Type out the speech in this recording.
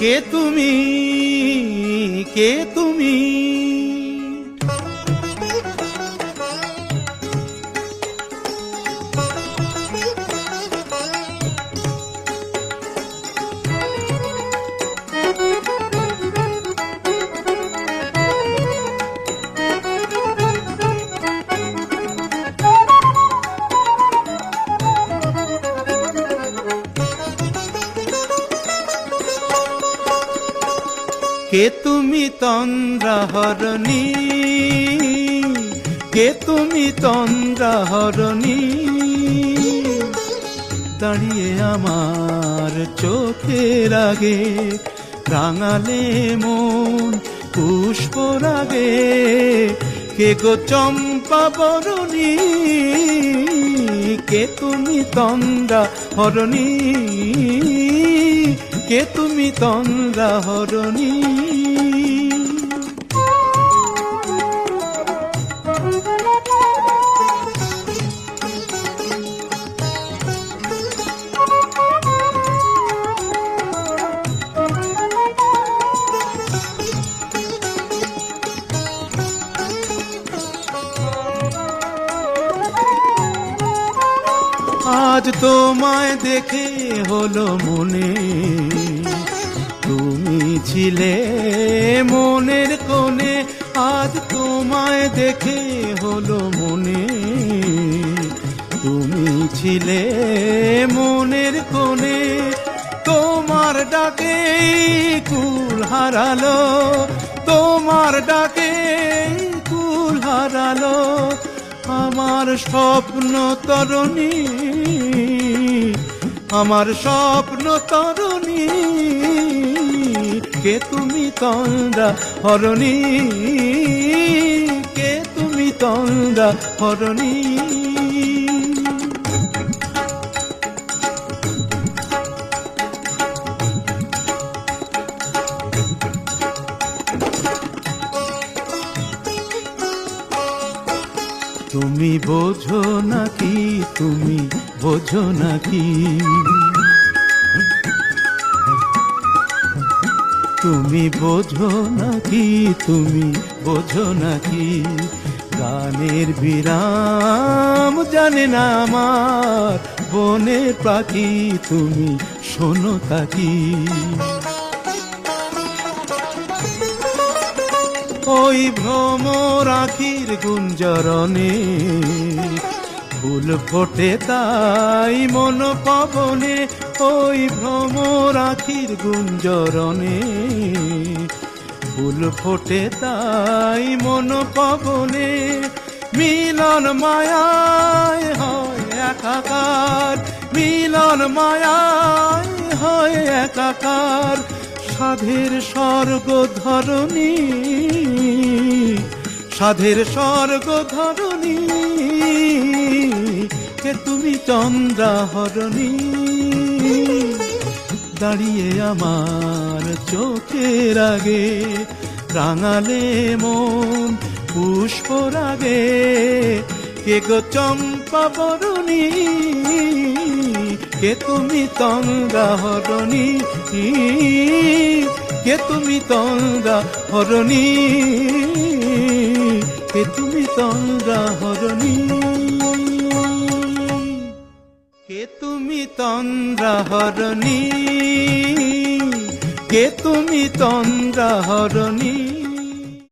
কে তুমি, কে তুমি? কে তুমি তন্দ্রাহরণী, কে তুমি তন্দ্রাহরণী? দাঁড়িয়ে আমার চোখের আগে রাঙালে মন পুষ্পরাগে। কে গো চম্পা বরণী, কে তুমি তন্দ্রাহরণী? কে তুমি তন্দ্রাহরণী? আজ তোমায় দেখে হলো মনে, তুমি ছিলে মনের কোণে। আজ তোমায় দেখে হলো মনে, তুমি ছিলে মনের কোণে। তোমার ডাকে কুল হারালো, তোমার ডাকে কুল হারালো আমার স্বপ্ন তরণী, আমার স্বপ্ন তরণী। কে তুমি তন্দ্রাহরণী, কে তুমি তন্দ্রাহরণী? তুমি বোঝো নাকি, তুমি বোঝো নাকি? তুমি বোঝো নাকি, তুমি বোঝো নাকি? গানের বিরাম জানে না আমার বনের পাখি, তুমি শোনো তাকি। ওই ভ্রমর আখির গুঞ্জরণে ফুল ফোটে তাই মন পবনে। ওই ভ্রমর আখির গুঞ্জরণে ফুল ফোটে তাই মন পবনে। মিলন মায়ায় হয় একাকার, মিলন মায়ায় হয় একাকার। সাধের স্বর্গ ধরণী, সাধের স্বর্গ ধরণী। কে তুমি তন্দ্রাহরণী? দাঁড়িয়ে আমার চোখের আগে রাঙালে মন পুষ্পরাগে। কে গো চম্পা বরণী, কে তুমি তন্দ্রাহরণী? কে তুমি তন্দ্রাহরণী? কে তুমি তন্দ্রাহরণী? কে তুমি তন্দ্রাহরণী? কে তুমি তন্দ্রাহরণী?